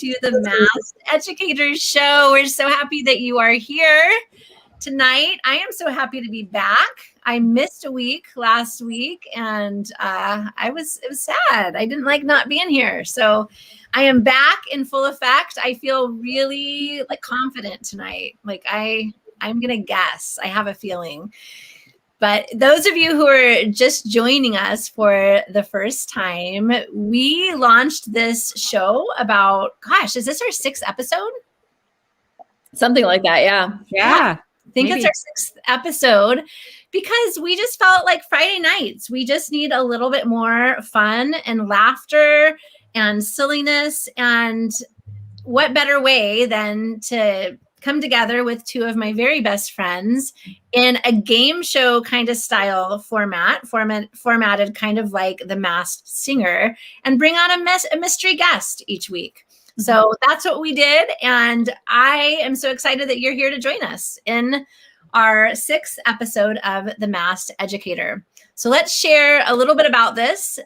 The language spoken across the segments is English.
to the Masked Educator show. We're so happy that you are here tonight. I am so happy to be back. I missed a week last week, and it was sad. I didn't like not being here. So I am back in full effect. I feel really confident tonight. I'm gonna guess. I have a feeling. But those of you who are just joining us for the first time, we launched this show about, is this our 6th episode? Something like that, yeah. Yeah. I think it's our 6th episode because we just felt like Friday nights. We just need a little bit more fun and laughter and silliness. And what better way than to come together with two of my very best friends in a game show kind of style formatted kind of like The Masked Singer, and bring on a mystery guest each week. So that's what we did. And I am so excited that you're here to join us in our 6th episode of The Masked Educator. So let's share a little bit about this.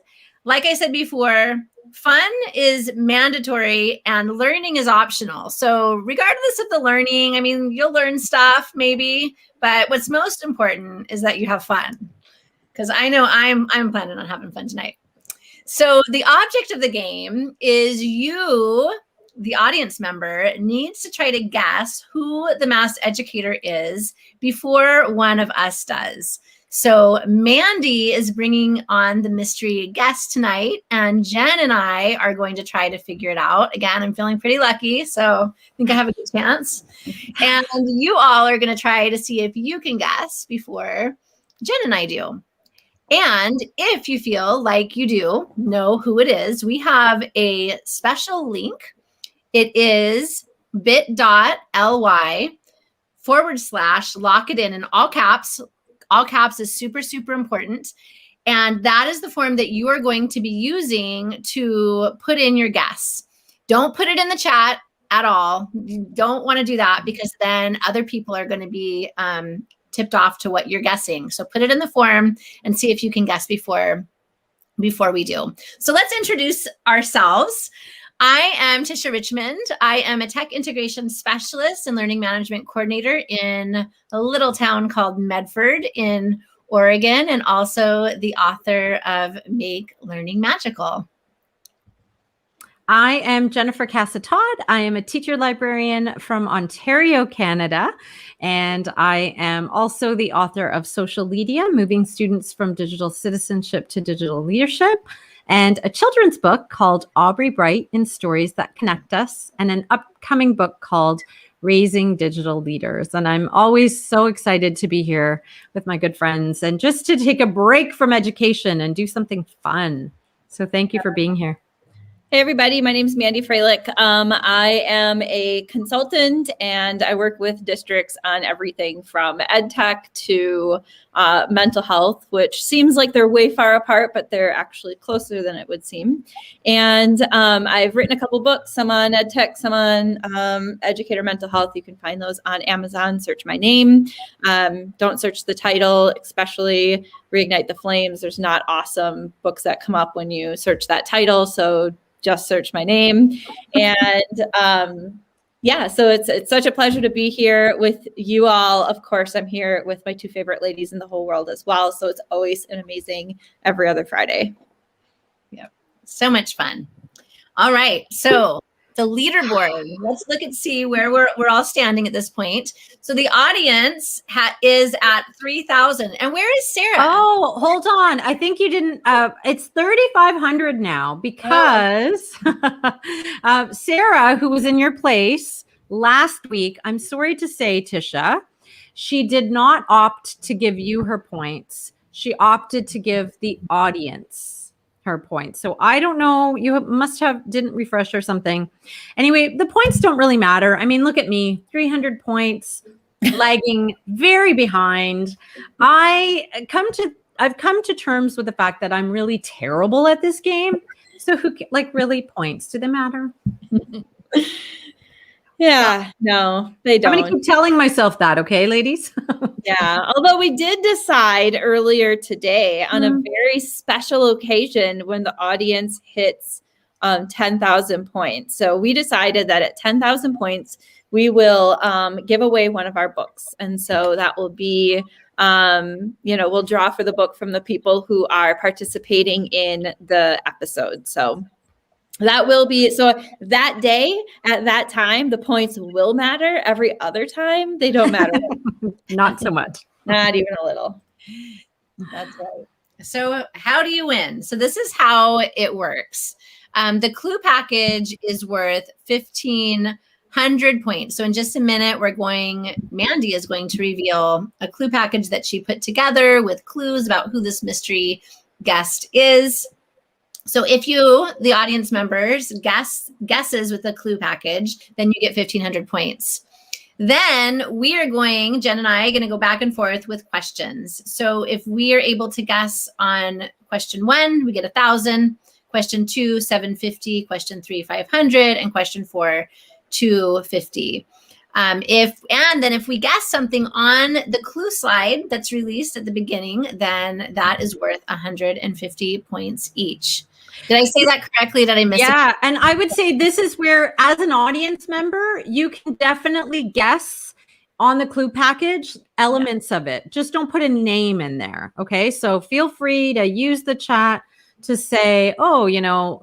Like I said before, fun is mandatory and learning is optional. So regardless of the learning, you'll learn stuff maybe, but what's most important is that you have fun. Because I know I'm planning on having fun tonight. So the object of the game is you, the audience member, needs to try to guess who the Masked Educator is before one of us does. So Mandy is bringing on the mystery guest tonight, and Jen and I are going to try to figure it out. Again, I'm feeling pretty lucky, so I think I have a good chance. And you all are going to try to see if you can guess before Jen and I do. And if you feel like you do know who it is, we have a special link. It is bit.ly/lock it in all caps. All caps is super, super important. And that is the form that you are going to be using to put in your guess. Don't put it in the chat at all. You don't want to do that because then other people are going to be tipped off to what you're guessing. So put it in the form and see if you can guess before we do. So let's introduce ourselves. I am Tisha Richmond. I am a tech integration specialist and learning management coordinator in a little town called Medford in Oregon, and also the author of Make Learning Magical. I am Jennifer Casa-Todd. I am a teacher librarian from Ontario, Canada, and I am also the author of Social Media, Moving Students from Digital Citizenship to Digital Leadership, and a children's book called Aubrey Bright in Stories That Connect Us, and an upcoming book called Raising Digital Leaders. And I'm always so excited to be here with my good friends and just to take a break from education and do something fun. So thank you for being here. Hey, everybody. My name is Mandy Froehlich. I am a consultant, and I work with districts on everything from ed tech to mental health, which seems like they're way far apart, but they're actually closer than it would seem. And I've written a couple books, some on ed tech, some on educator mental health. You can find those on Amazon. Search my name. Don't search the title, especially Reignite the Flames. There's not awesome books that come up when you search that title. So just search my name. And so it's such a pleasure to be here with you all. Of course, I'm here with my two favorite ladies in the whole world as well. So it's always an amazing every other Friday. Yeah, so much fun. All right. So the leaderboard, let's look and see where we're all standing at this point. So the audience is at 3,000. And where is Sarah? Oh, hold on. I think you didn't. It's 3,500 now because Sarah, who was in your place last week, I'm sorry to say, Tisha, she did not opt to give you her points. She opted to give the audience her points. So I don't know, you didn't refresh or something. Anyway, the points don't really matter. Look at me, 300 points, lagging very behind. I've come to terms with the fact that I'm really terrible at this game. So really points, do they matter? Yeah, no, they don't. I'm going to keep telling myself that, okay, ladies? Yeah, although we did decide earlier today on a very special occasion when the audience hits 10,000 points. So we decided that at 10,000 points, we will give away one of our books. And so that will be, we'll draw for the book from the people who are participating in the episode. So that will be, so that day at that time, the points will matter. Every other time, they don't matter. Not so much. Not even a little. That's right. So how do you win? So this is how it works. The clue package is worth 1,500 points. So in just a minute, Mandy is going to reveal a clue package that she put together with clues about who this mystery guest is. So if you, the audience members, guesses with the clue package, then you get 1,500 points. Then Jen and I are going to go back and forth with questions. So if we are able to guess on question 1, we get 1,000, question 2, 750, question 3, 500, and question 4, 250. If we guess something on the clue slide that's released at the beginning, then that is worth 150 points each. Did I say that correctly? Did I miss it? Yeah, and I would say this is where, as an audience member, you can definitely guess on the clue package elements of it. Just don't put a name in there, okay? So feel free to use the chat to say, oh,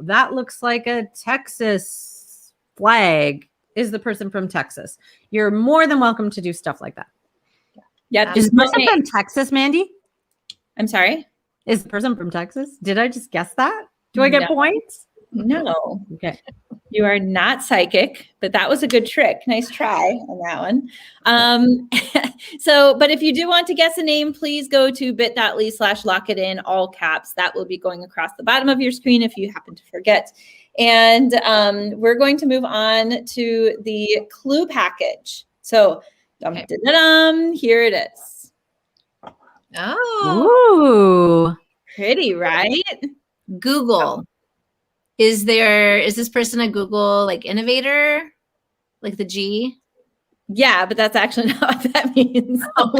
that looks like a Texas flag. Is the person from Texas? You're more than welcome to do stuff like that. Yeah. Is the person from Texas, Mandy? I'm sorry? Is the person from Texas? Did I just guess that? Do I get points? No. Okay. You are not psychic, but that was a good trick. Nice try on that one. But if you do want to guess a name, please go to bit.ly/lockitin, all caps. That will be going across the bottom of your screen if you happen to forget. And we're going to move on to the clue package. So here it is. Oh. Ooh. Pretty, right? Google. Is this person a Google innovator? Like the G? Yeah, but that's actually not what that means. Well,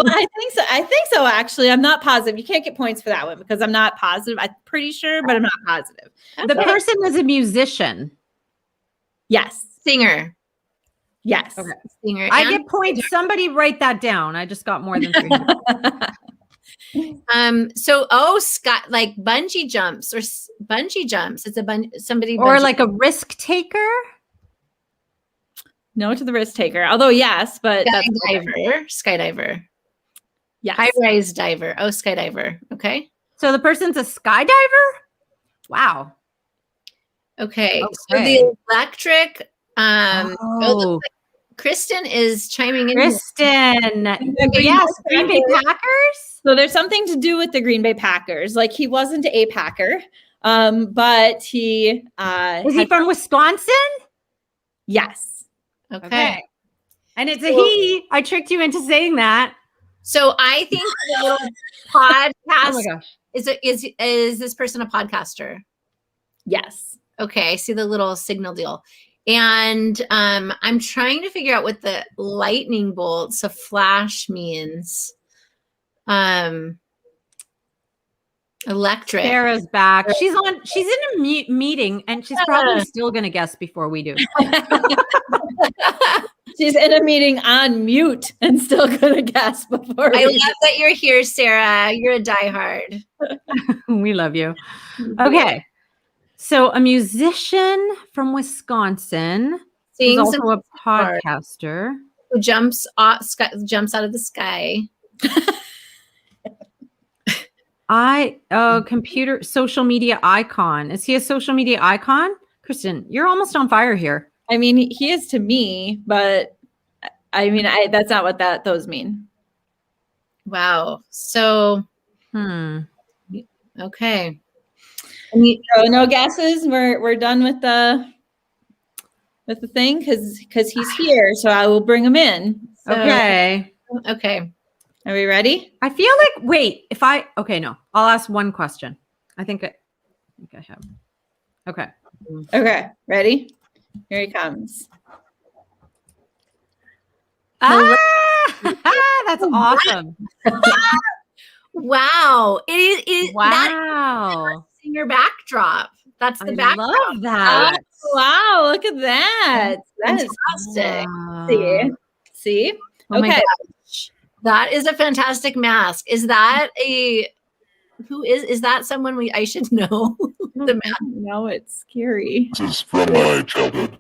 I think so, actually. I'm not positive. You can't get points for that one because I'm not positive. I'm pretty sure, but I'm not positive. The person is a musician. Yes. Singer. Yes. Okay. Singer. I get points. Somebody write that down. I just got more than 300. Scott, like bungee jumps. It's somebody or like a risk taker. No to the risk taker. Although yes, but skydiver. Yes. High-rise diver. Oh, skydiver. Okay. So the person's a skydiver? Wow. Okay. So the electric Kristen is chiming in. Kristen. Yes, Green Bay Packers. So there's something to do with the Green Bay Packers. Like he wasn't a Packer, but he is he from Wisconsin? Yes. Okay. And it's a he. I tricked you into saying that. So I think the little podcast. Oh my gosh. Is this person a podcaster? Yes. Okay. I see the little signal deal. And I'm trying to figure out what the lightning bolts of flash means. Electric. Sarah's back. She's in a meeting and she's probably still going to guess before we do. She's in a meeting on mute and still going to guess before. I love that you're here, Sarah. You're a diehard. We love you. Okay. So a musician from Wisconsin. He's also a podcaster. Who jumps out of the sky. Computer social media icon. Is he a social media icon? Kristen, you're almost on fire here. I mean, he is to me, but I mean, that's not what those mean. Wow. So, okay. No guesses. We're done with the thing because he's here. So I will bring him in. So, okay. Are we ready? I feel like, no, I'll ask one question. I think I have. Okay. Okay. Ready? Here he comes. That's awesome. Wow. It is. Wow. Singer backdrop. That's the I background. love that. Oh, wow, look at that. That is Fantastic. See? Oh my gosh. That is a fantastic mask. Is that is that someone I should know? The mask. No, it's scary. This is from my childhood.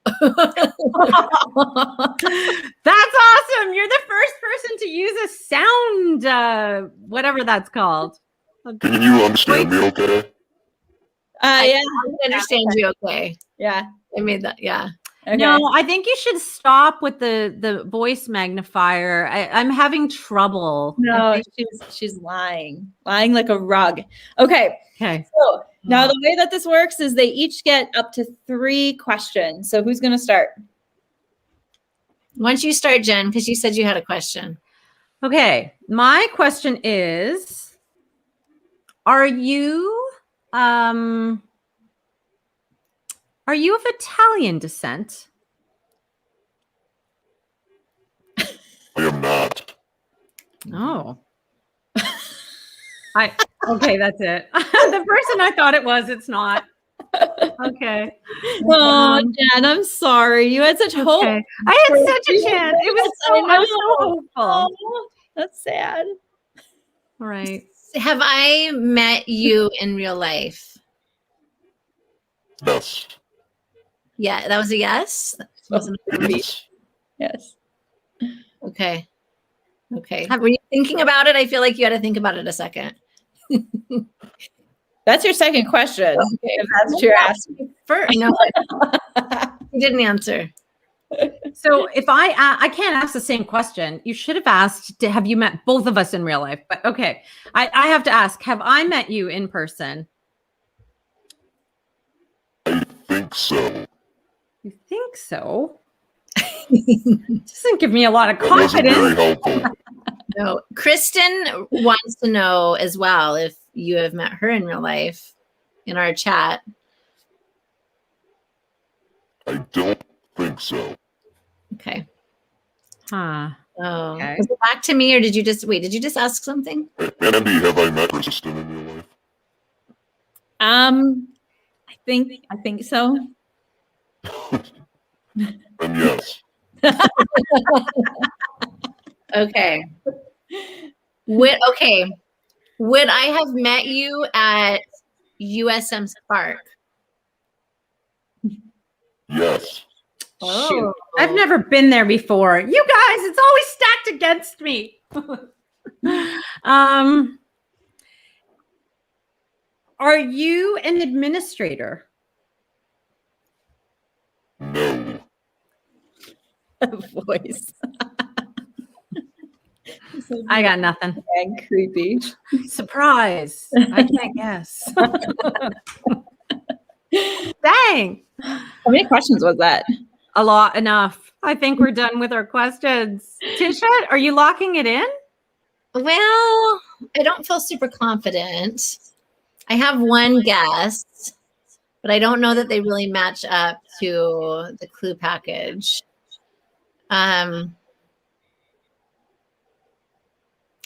That's awesome. You're the first person to use a sound, whatever that's called. Can you understand me okay? Yeah. I understand you okay. Yeah. I made that. Yeah. Okay. No, I think you should stop with the voice magnifier. I'm having trouble. No, she's lying like a rug. Okay. Okay. So now the way that this works is they each get up to 3 questions. So who's going to start? Why don't you start, Jen? Because you said you had a question. Okay. My question is, are you of Italian descent? I am not. Oh. Okay, that's it. The person I thought it was, it's not. Okay. Oh, Jen, I'm sorry. You had such hope. Okay. I had such a chance. It was I was so hopeful. Oh, that's sad. All right. Have I met you in real life? Yes. Yeah, that was a yes. That wasn't a maybe. Yes. Yes. Okay. Were you thinking about it? I feel like you had to think about it a second. That's your second question. Okay. If that's what you're asking. First, no, you didn't answer. So if I can't ask the same question, you should have asked, have you met both of us in real life? But okay, I have to ask, have I met you in person? I think so. You think so? Doesn't give me a lot of That wasn't confidence. very helpful. No, Kristen wants to know as well if you have met her in real life in our chat. I don't think so. Okay. Huh. Oh, Okay. was it back to me or did you just wait? Did you just ask something? Mandy, have I met Kristen in real life? I think so. And yes. Okay. Would I have met you at USM Spark? Yes. Shoot. I've never been there before. You guys, it's always stacked against me. Are you an administrator? No. Voice. I got nothing. And creepy. Surprise. I can't guess. Dang. How many questions was that? A lot, enough. I think we're done with our questions. Tisha, are you locking it in? Well, I don't feel super confident. I have one guess, but I don't know that they really match up to the clue package.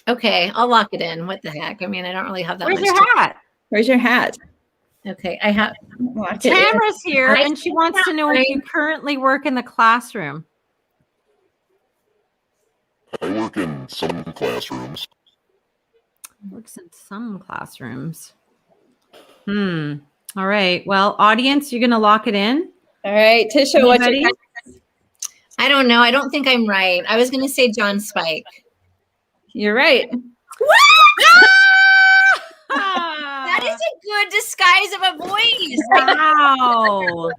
Okay, I'll lock it in. What the heck? I mean, I don't really have that Where's much your time. hat? Where's your hat? Okay, I have. Tamara's here, I and she wants to know if you currently work in the classroom. I work in some classrooms. Works in some classrooms. All right. Well, audience, you're going to lock it in? All right, Tisha, what's your Anybody? I don't know. I don't think I'm right. I was going to say John Spike. You're right. That is a good disguise of a voice. Wow.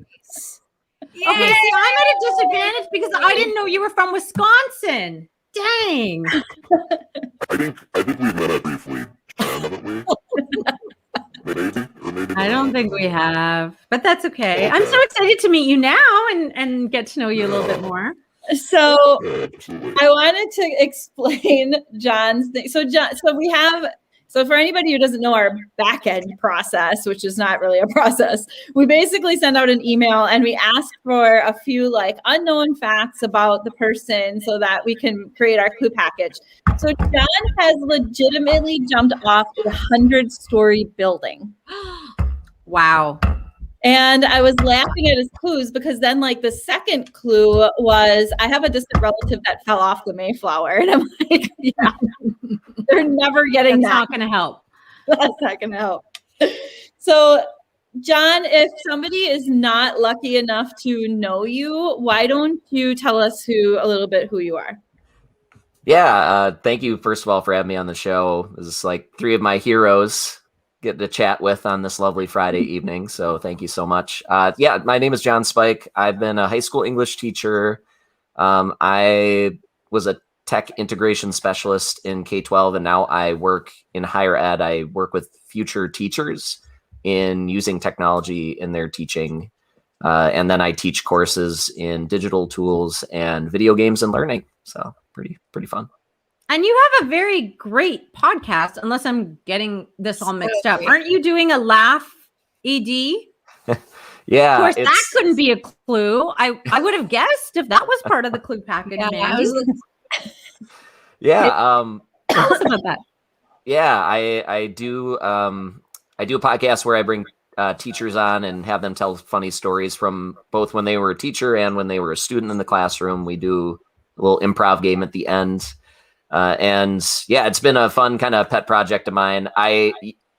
Yay! Okay, see, I'm at a disadvantage because I didn't know you were from Wisconsin. Dang. I think we've met up briefly, haven't we? Maybe or maybe I not. don't think we have, but that's okay. I'm so excited to meet you now and get to know you a little bit more. So Yeah, absolutely. I wanted to explain John's thing. So for anybody who doesn't know our back end process, which is not really a process, we basically send out an email and we ask for a few unknown facts about the person so that we can create our clue package. So John has legitimately jumped off a 100-story building. Wow. And I was laughing at his clues because then like the second clue was I have a distant relative that fell off the Mayflower. And I'm like, yeah, they're never getting That's that. not going to help. That's not going to help. So John, if somebody is not lucky enough to know you, why don't you tell us a little bit who you are? Yeah, thank you, first of all, for having me on the show. This is like three of my heroes get to chat with on this lovely Friday evening. So thank you so much. Yeah, my name is John Spike. I've been a high school English teacher. I was a tech integration specialist in K-12, and now I work in higher ed. I work with future teachers in using technology in their teaching. And then I teach courses in digital tools and video games and learning. So pretty fun. And you have a very great podcast, unless I'm getting this all mixed up. Aren't you doing a Laugh ED? Yeah. Of course, that couldn't be a clue. I would have guessed if that was part of the clue package. Yeah. Tell us about that. Yeah, I do a podcast where I bring teachers on and have them tell funny stories from both when they were a teacher and when they were a student in the classroom. We do a little improv game at the end. And yeah, it's been a fun kind of pet project of mine.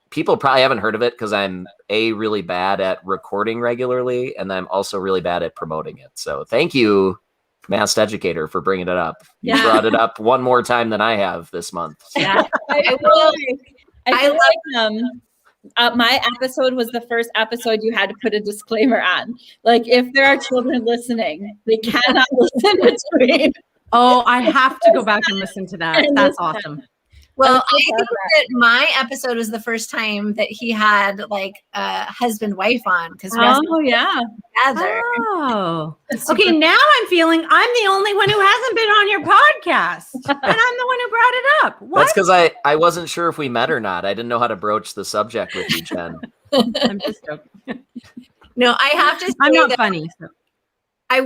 People probably haven't heard of it because I'm really bad at recording regularly, and I'm also really bad at promoting it. So thank you, Masked Educator, for bringing it up. You brought it up one more time than I have this month. So. Yeah, I love my episode was the first episode you had to put a disclaimer on. Like, if there are children listening, they cannot listen between. Oh, I have to go back and listen to that. That's awesome. Well, I think that my episode was the first time that he had like a husband-wife on because together. Oh, okay. Now I'm feeling I'm the only one who hasn't been on your podcast, and I'm the one who brought it up. What? That's because I wasn't sure if we met or not. I didn't know how to broach the subject with you, Jen. I'm just joking. No, I have to say I'm not funny. So. I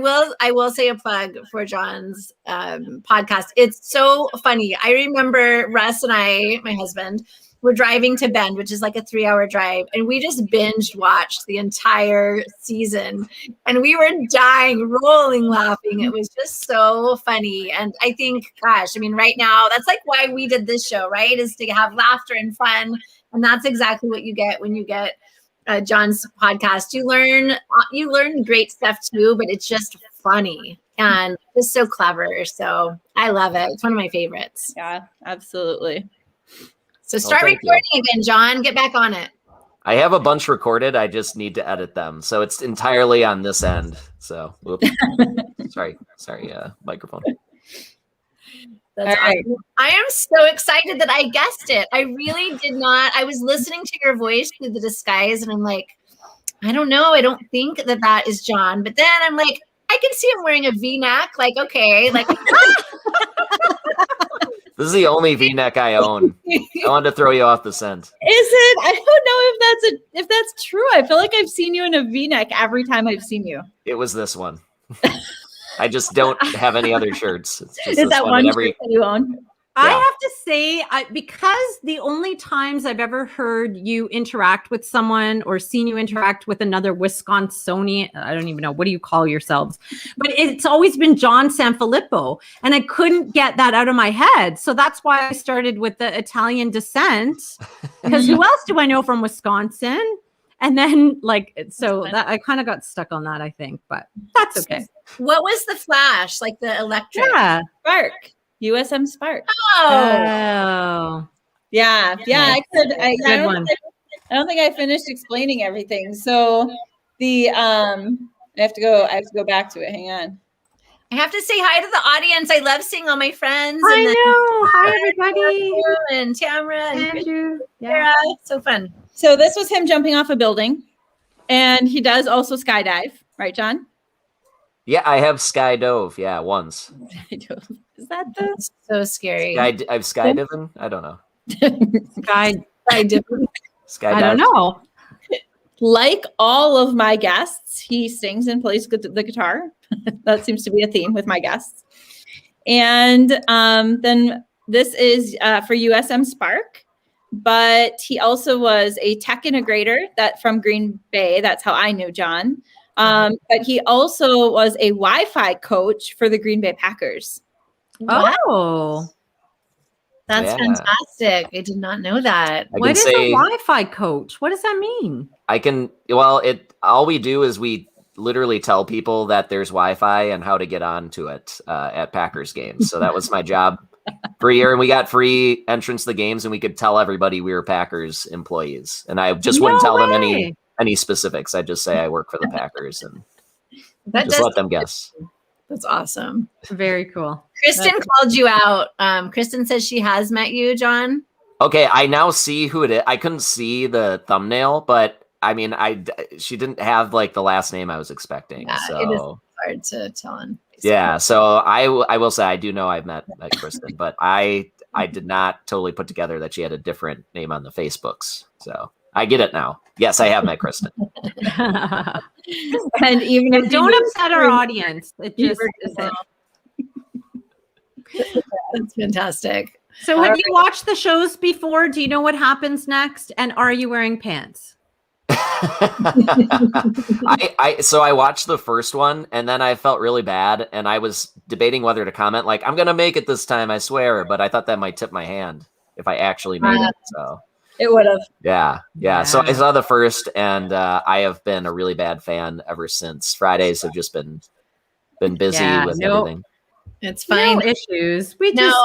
will say a plug for John's podcast. It's so funny. I remember Russ and I, my husband, were driving to Bend, which is like a 3-hour drive, and we just binge watched the entire season, and we were dying, rolling, laughing. It was just so funny. And I think, gosh, I mean, right now, that's like why we did this show, right? Is to have laughter and fun. And that's exactly what you get when you get John's podcast. You learn great stuff too, but it's just funny and just so clever. So I love it. It's one of my favorites. Yeah, absolutely. So start recording again, John. Get back on it. I have a bunch recorded. I just need to edit them. So it's entirely on this end. So whoops. sorry, microphone. That's right. Awesome. I am so excited that I guessed it. I really did not. I was listening to your voice through the disguise, and I'm like, I don't know. I don't think that is John. But then I'm like, I can see him wearing a V-neck. Like, okay, like. This is the only V-neck I own. I wanted to throw you off the scent. Is it? I don't know if that's true. I feel like I've seen you in a V-neck every time I've seen you. It was this one. I just don't have any other shirts. It's just is that one shirt that you own? Yeah. I have to say, because the only times I've ever heard you interact with someone or seen you interact with another Wisconsinian, I don't even know, what do you call yourselves? But it's always been John Sanfilippo, and I couldn't get that out of my head. So that's why I started with the Italian descent, because who else do I know from Wisconsin? And then that I kind of got stuck on that, I think, but that's okay. What was the flash? Like the electric? Yeah. Spark. USM Spark. Oh. Yeah. I could. I don't think I finished explaining everything. So I have to go back to it. Hang on. I have to say hi to the audience. I love seeing all my friends. I know. Hi, everybody. And Tamara and Andrew. Sarah. So fun. So this was him jumping off a building, and he does also skydive, right, John? Yeah, I have skydove. Yeah, once. Is that so scary? I've skydiving. I don't know. Skydiving. I don't know. Like all of my guests, he sings and plays the guitar. That seems to be a theme with my guests. And then this is for USM Spark. but he also was a tech integrator from Green Bay. That's how I knew John. But he also was a Wi-Fi coach for the Green Bay Packers. Oh, That's fantastic. I did not know that. What is a Wi-Fi coach? What does that mean? All we do is we literally tell people that there's Wi-Fi and how to get onto it at Packers games. So that was my job for a year, and we got free entrance to the games, and we could tell everybody we were Packers employees. And I just wouldn't tell them any specifics. I'd just say I work for the Packers and just let them guess. That's awesome. Very cool. Kristen called you out. Kristen says she has met you, John. Okay, I now see who it is. I couldn't see the thumbnail, but I mean, she didn't have like the last name I was expecting. Yeah, so it is hard to tell on Facebook. Yeah, so I will say I do know I've met Kristen, but I did not totally put together that she had a different name on the Facebooks. So I get it now. Yes, I have met Kristen. And even if don't upset our audience, it just isn't. That's fantastic. So have you watched the shows before? Do you know what happens next? And are you wearing pants? So I watched the first one and then I felt really bad and I was debating whether to comment like I'm gonna make it this time, I swear, but I thought that might tip my hand if I actually made it. So it would have. Yeah. So I saw the first and I have been a really bad fan ever since. Fridays have just been busy with everything. It's fine. No issues. We just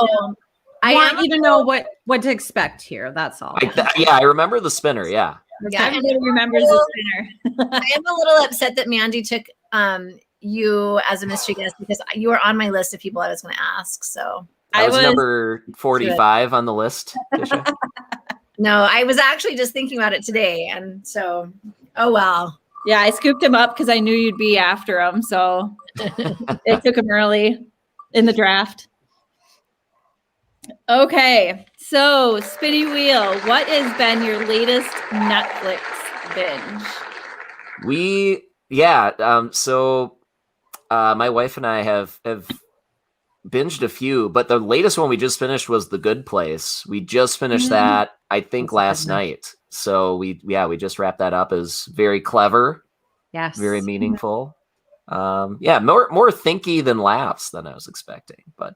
I want you to know what to expect here. That's all. I remember the spinner. Yeah. Everybody remembers the spinner. I am a little upset that Mandy took you as a mystery guest because you were on my list of people I was going to ask. So I was number 45 on the list. Tisha. No, I was actually just thinking about it today, and so oh well. Yeah, I scooped him up because I knew you'd be after him, so it took him early in the draft. Okay, so Spinny Wheel, what has been your latest Netflix binge? So my wife and I have binged a few, but the latest one we just finished was The Good Place. We just finished that, I think, last night. So we just wrapped that up. As very clever. Yes. Very meaningful. More thinky than laughs than I was expecting. But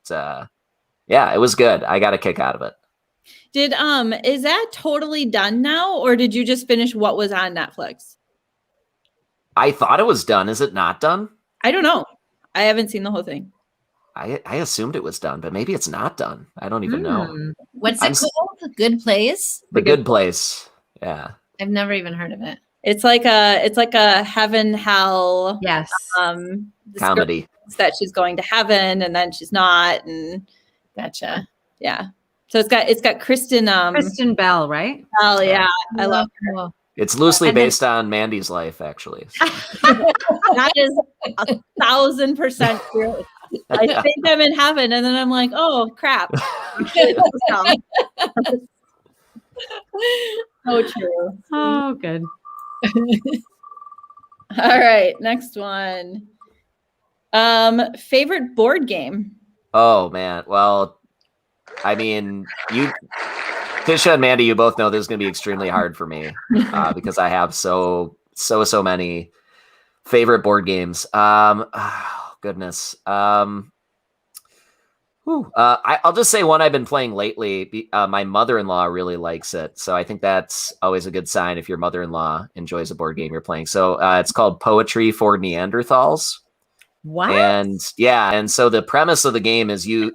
it was good. I got a kick out of it. Is that totally done now, or did you just finish what was on Netflix? I thought it was done. Is it not done? I don't know. I haven't seen the whole thing. I assumed it was done, but maybe it's not done. I don't even know. What's it called? The Good Place? The Good Place. Yeah. I've never even heard of it. It's like a heaven hell comedy that she's going to heaven and then she's not, and gotcha. Yeah. So it's got Kristen Bell, right? Oh yeah. I love her. It's loosely based on Mandy's life, actually. So. That is 1,000% true. I think I'm in heaven, and then I'm like, oh crap. So true. Oh, good. All right, next one. Favorite board game? Oh man. Well, I mean, Tisha and Mandy, you both know this is going to be extremely hard for me because I have so many favorite board games. Goodness. I'll just say one I've been playing lately. My mother-in-law really likes it. So I think that's always a good sign if your mother-in-law enjoys a board game you're playing. So it's called Poetry for Neanderthals. What? And so the premise of the game is you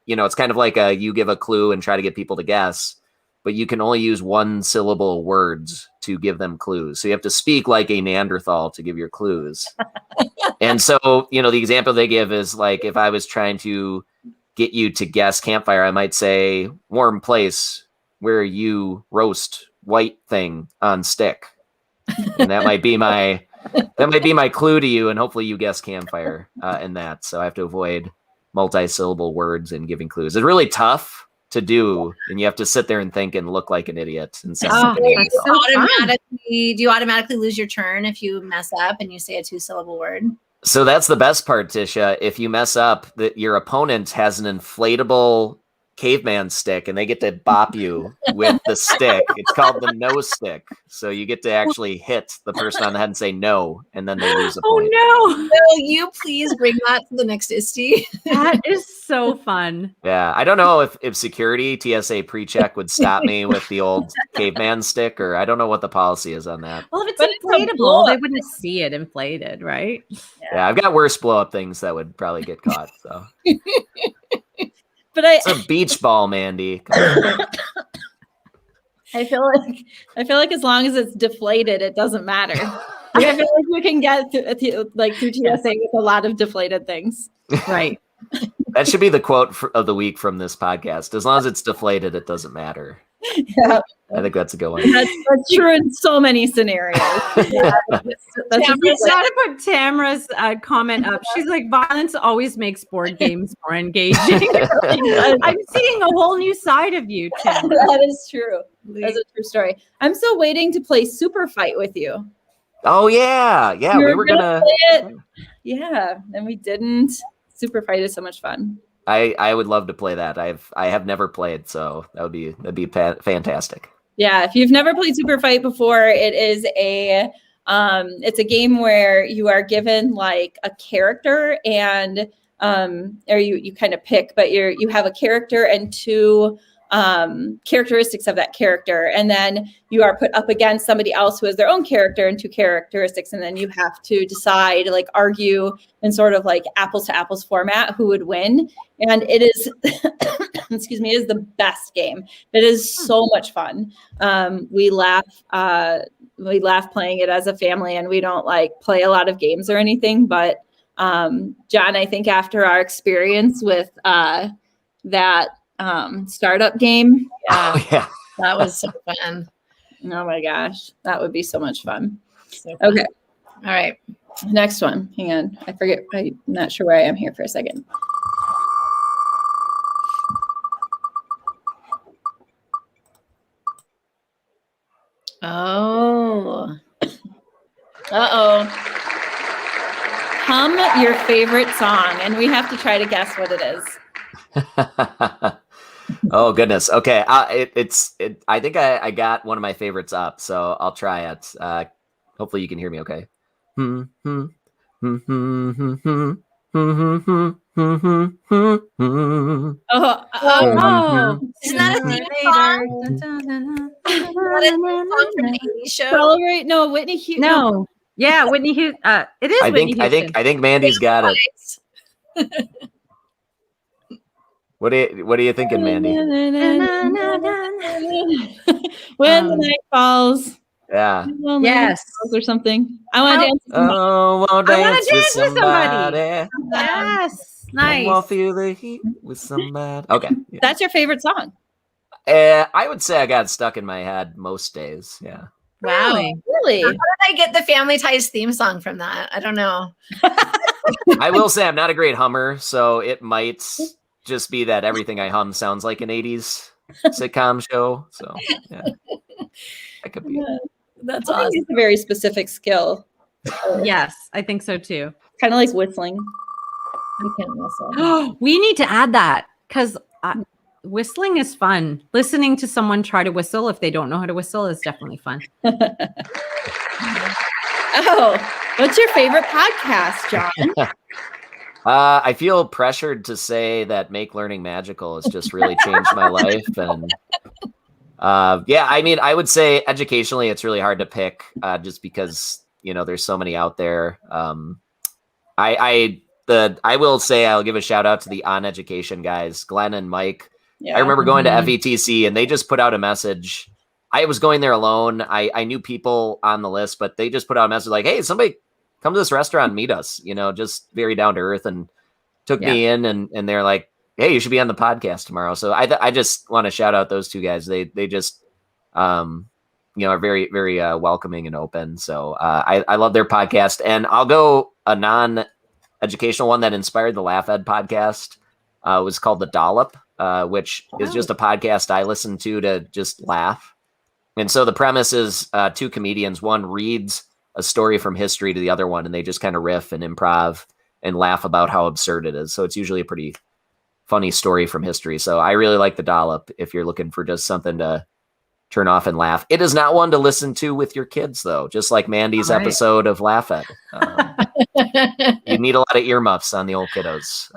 it's kind of like you give a clue and try to get people to guess, but you can only use one syllable words to give them clues. So you have to speak like a Neanderthal to give your clues. And so, the example they give is like, if I was trying to get you to guess campfire, I might say warm place where you roast white thing on stick. And that might be my clue to you. And hopefully you guess campfire in that. So I have to avoid multi-syllable words and giving clues. It's really tough to do, and you have to sit there and think and look like an idiot. And do you automatically lose your turn if you mess up and you say a 2-syllable word? So that's the best part, Tisha. If you mess up, your opponent has an inflatable caveman stick, and they get to bop you with the stick. It's called the no stick. So you get to actually hit the person on the head and say no, and then they lose a point. Oh no. Will you please bring that to the next ISTE? That is so fun. Yeah, I don't know if security TSA pre-check would stop me with the old caveman stick, or I don't know what the policy is on that. Well, if it's But it's a inflatable, blow-up. they wouldn't see it inflated, right? Yeah, I've got worse blow up things that would probably get caught. So But it's a beach ball, Mandy. Come on. I feel like as long as it's deflated, it doesn't matter. Like, I feel like we can get through TSA with a lot of deflated things. Right. That should be the quote of the week from this podcast. As long as it's deflated, it doesn't matter. Yeah, I think that's a good one. that's true in so many scenarios. Yeah, that's just We got to put Tamara's comment up. She's like, violence always makes board games more engaging. I'm seeing a whole new side of you, Tamara. that is true. That's a true story. I'm still waiting to play Super Fight with you. Oh yeah, we were gonna play it. Yeah, and we didn't. Super Fight is so much fun. I would love to play that. I have never played, so that'd be fantastic. Yeah, if you've never played Super Fight before, it is it's a game where you are given like a character and or you kind of pick, but you have a character and two characteristics of that character, and then you are put up against somebody else who has their own character and two characteristics, and then you have to decide, like argue in sort of like apples to apples format who would win. And it is excuse me, it is the best game. It is so much fun. We laugh playing it as a family, and we don't like play a lot of games or anything, but John, I think after our experience with that startup game. Yeah, Oh, yeah. that was so fun. Oh my gosh, that would be so much fun. So fun. Okay, All right. next one. Hang on, I forget. I'm not sure where I am here for a second. Oh. Uh-oh. Hum your favorite song, and we have to try to guess what it is. Oh goodness. Okay. I think I got one of my favorites up, so I'll try it. Hopefully you can hear me okay. Oh, Isn't that a theme song? Isn't that a theme song from the 80s show? Celebrate. No, Whitney Houston. No. Yeah, Whitney Houston. It is Whitney Houston. I think Mandy's got it. What are you thinking, Mandy? When the night falls. Yeah. Yes. Or something. I want to dance. Oh, I want to dance with somebody. somebody. Yes. I Nice. want to feel the heat with somebody. Okay. Yeah. That's your favorite song. I would say I got stuck in my head most days. Yeah. Wow. Really? How did I get the Family Ties theme song from that? I don't know. I will say I'm not a great hummer, so it might just be that everything I hum sounds like an 80s sitcom show. So yeah, that could be. That's I think awesome. it's a very specific skill. Yes, I think so too. Kind of like whistling. I can't whistle. We need to add that because whistling is fun. Listening to someone try to whistle if they don't know how to whistle is definitely fun. Oh, what's your favorite podcast, John? I feel pressured to say that Make Learning Magical has just really changed my life. And yeah, I mean, I would say educationally, it's really hard to pick just because, there's so many out there. I will say I'll give a shout out to the On Education guys, Glenn and Mike. Yeah. I remember going to FETC and they just put out a message. I was going there alone. I knew people on the list, but they just put out a message like, hey, somebody come to this restaurant and meet us, just very down to earth, and took me in and they're like, hey, you should be on the podcast tomorrow. So I just want to shout out those two guys. They just, are very, very welcoming and open. So I love their podcast, and I'll go a non-educational one that inspired the Laugh Ed podcast. Was called The Dollop, which is just a podcast I listen to just laugh. And so the premise is two comedians. One reads a story from history to the other one, and they just kind of riff and improv and laugh about how absurd it is. So it's usually a pretty funny story from history. So I really like the dollop if you're looking for just something to turn off and laugh. It is not one to listen to with your kids, though, just like Mandy's episode of Laugh Ed. You need a lot of earmuffs on the old kiddos.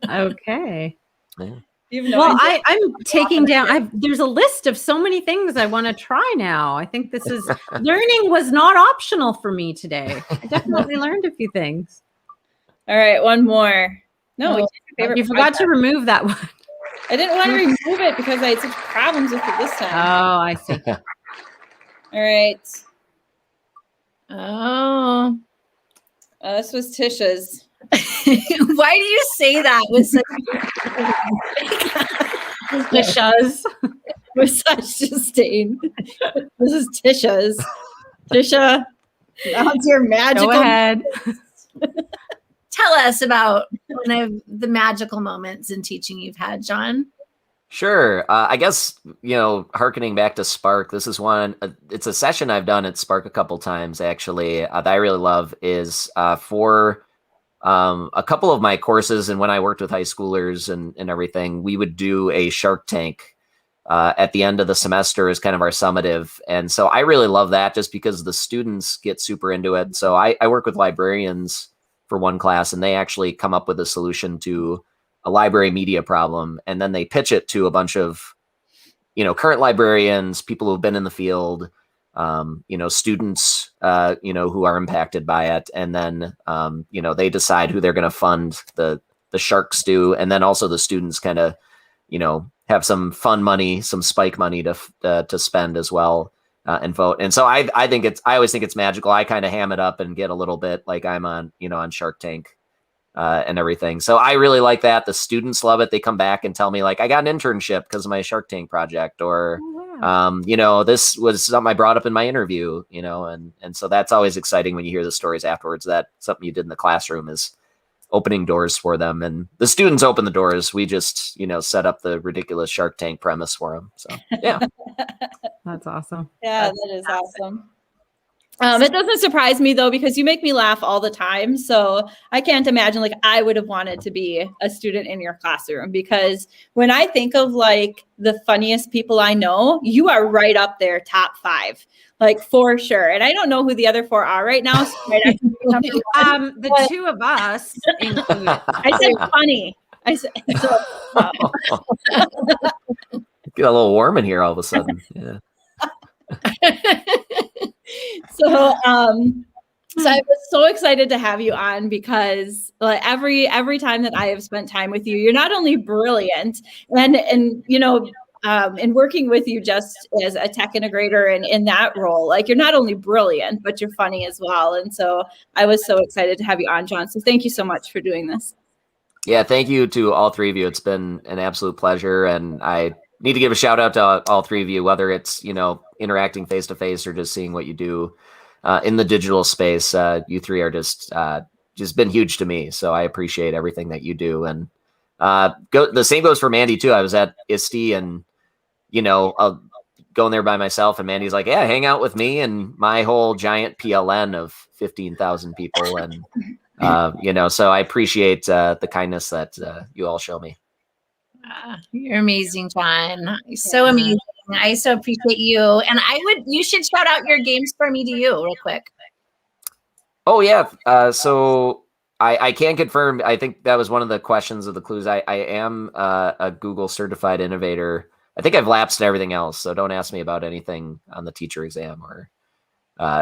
Okay. Yeah. Well, I'm taking down. There's a list of so many things I want to try now. I think this is learning was not optional for me today. I definitely learned a few things. All right, one more. No, you forgot to remove that one. I didn't want to remove it because I had such problems with it this time. Oh, I see. All right. Oh, this was Tisha's. Why do you say that with such Tisha's? With such disdain? This is Tisha's. Tisha, that's your magical. Go ahead. Tell us about one of the magical moments in teaching you've had, John. Sure. I guess, hearkening back to Spark, this is one, it's a session I've done at Spark a couple times, actually, that I really love is for a couple of my courses. And when I worked with high schoolers and everything, we would do a Shark Tank at the end of the semester as kind of our summative. And so I really love that just because the students get super into it. So I work with librarians for one class, and they actually come up with a solution to a library media problem. And then they pitch it to a bunch of, current librarians, people who've been in the field, students, who are impacted by it. And then, they decide who they're going to fund the Shark Stew. And then also the students kind of, have some fun money, some spike money to spend as well. And vote. And so I always think it's magical. I kind of ham it up and get a little bit like I'm on Shark Tank and everything. So I really like that. The students love it. They come back and tell me like, I got an internship because of my Shark Tank project, or, this was something I brought up in my interview, and so that's always exciting when you hear the stories afterwards, that something you did in the classroom is opening doors for them, and the students open the doors. We just, set up the ridiculous Shark Tank premise for them. So yeah. That's awesome. Yeah, that is awesome. It doesn't surprise me though, because you make me laugh all the time. So I can't imagine like I would have wanted to be a student in your classroom, because when I think of like the funniest people I know, you are right up there, top 5, like for sure. And I don't know who the other 4 are right now. So the 2 of us included. I said funny. I said so. Get a little warm in here all of a sudden. Yeah. So I was so excited to have you on, because like every time that I have spent time with you, you're not only brilliant and in working with you just as a tech integrator and in that role, like you're not only brilliant, but you're funny as well. And so I was so excited to have you on, John. So thank you so much for doing this. Yeah, thank you to all 3 of you. It's been an absolute pleasure, and I need to give a shout out to all 3 of you, whether it's, interacting face to face or just seeing what you do in the digital space. You 3 are just been huge to me. So I appreciate everything that you do. And the same goes for Mandy too. I was at ISTE and, going there by myself, and Mandy's like, yeah, hang out with me and my whole giant PLN of 15,000 people. And, so I appreciate the kindness that you all show me. You're amazing, John. You're so amazing. I so appreciate you. And you should shout out your games for me to you real quick. Oh yeah. So I can confirm, I think that was one of the questions of the clues. I am a Google certified innovator. I think I've lapsed everything else. So don't ask me about anything on the teacher exam or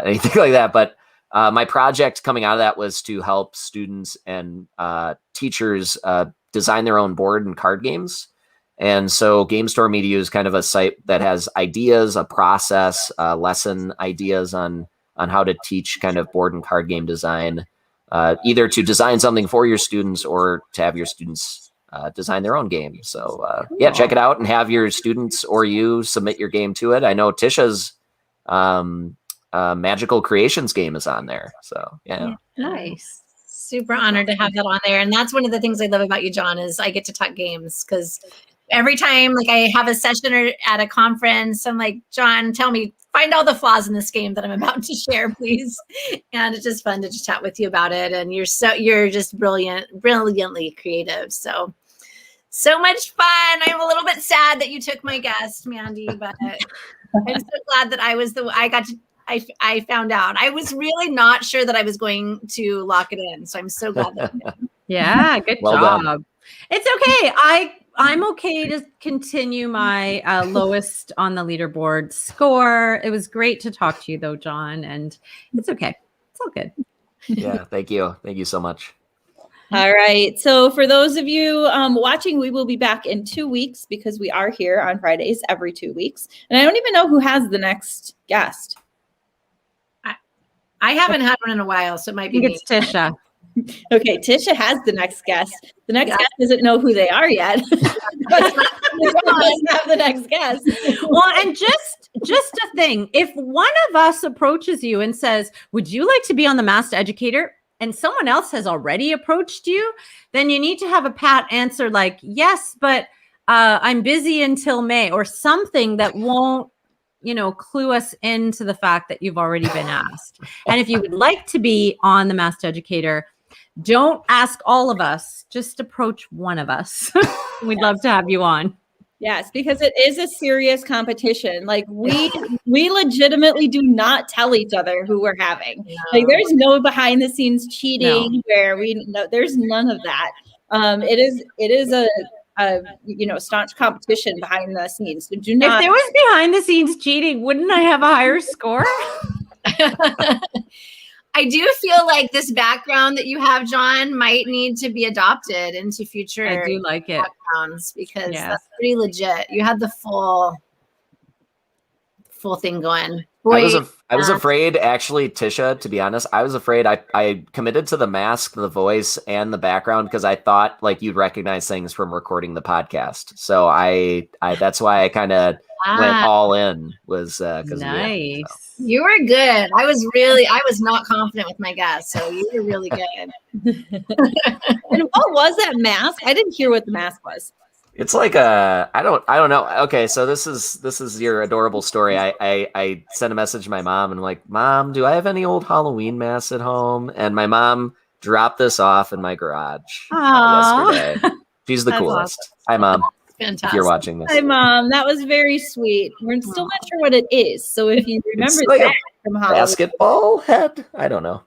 anything like that. But my project coming out of that was to help students and teachers design their own board and card games. And so Game Store Media is kind of a site that has ideas, a process, lesson ideas on how to teach kind of board and card game design, either to design something for your students or to have your students design their own game. So yeah, check it out and have your students or you submit your game to it. I know Tisha's Magical Creations game is on there. So yeah. Nice. Super honored to have that on there. And that's one of the things I love about you, John, is I get to talk games, because every time like I have a session or at a conference, I'm like, John, find all the flaws in this game that I'm about to share, please. And it's just fun to just chat with you about it. And you're just brilliantly creative. So So much fun. I'm a little bit sad that you took my guest, Mandy, but I'm so glad that I found out. I was really not sure that I was going to lock it in. So I'm so glad that I did. Yeah, good Well job. done. It's okay. I'm okay to continue my lowest on the leaderboard score. It was great to talk to you though, John, and it's okay. It's all good. Yeah, thank you. Thank you so much. All right. So for those of you watching, we will be back in 2 weeks because we are here on Fridays every 2 weeks. And I don't even know who has the next guest. I haven't had one in a while, so it might I be think me. it's Tisha. Okay, Tisha has the next guest. The next guest doesn't know who they are yet. But doesn't have the next guest. Well, and just a thing, if one of us approaches you and says, would you like to be on the Masked Educator? And someone else has already approached you, then you need to have a pat answer like, yes, but I'm busy until May, or something that won't, clue us into the fact that you've already been asked. And if you would like to be on the Masked Educator, don't ask all of us, just approach one of us. We'd love to have you on. Yes, because it is a serious competition. Like we legitimately do not tell each other who we're having. No. Like there's no behind the scenes cheating where there's none of that. It is a staunch competition behind the scenes. So do not. If there was behind the scenes cheating, wouldn't I have a higher score? I do feel like this background that you have, John, might need to be adopted into future I do like it. backgrounds because that's pretty legit. You had the full thing going. I was afraid, actually, Tisha, to be honest, I was afraid I committed to the mask, the voice, and the background because I thought like you'd recognize things from recording the podcast. So I that's why I kind of went all in, was because nice. You were good. I was not confident with my guess, so you were really good. And what was that mask? I didn't hear what the mask was. It's like I don't know. Okay, so this is your adorable story. I sent a message to my mom and I'm like, Mom, do I have any old Halloween masks at home? And my mom dropped this off in my garage yesterday. She's the coolest. Awesome. Hi, Mom. Fantastic. If you're watching this. Hi, Mom. That was very sweet. We're still not sure what it is. So if you remember It's like that a from Halloween. basketball head? I don't know.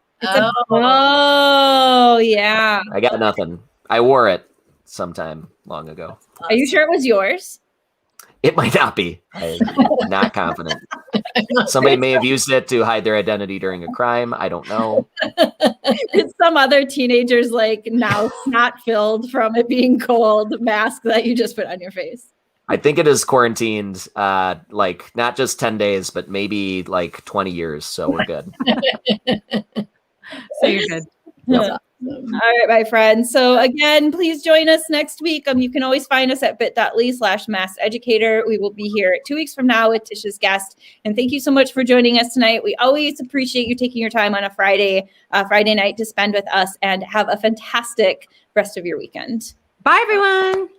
Oh, yeah. I got nothing. I wore it sometime long ago. Are you sure it was yours? It might not be. I'm not confident. Somebody may have used it to hide their identity during a crime. I don't know. It's some other teenager's now snot filled from it being cold mask that you just put on your face. I think it is quarantined, not just 10 days, but maybe 20 years. So we're good. So you're good. Yep. All right, my friends. So again, please join us next week. You can always find us at bit.ly/maskeducator. We will be here 2 weeks from now with Tisha's guest. And thank you so much for joining us tonight. We always appreciate you taking your time on a Friday night to spend with us, and have a fantastic rest of your weekend. Bye, everyone.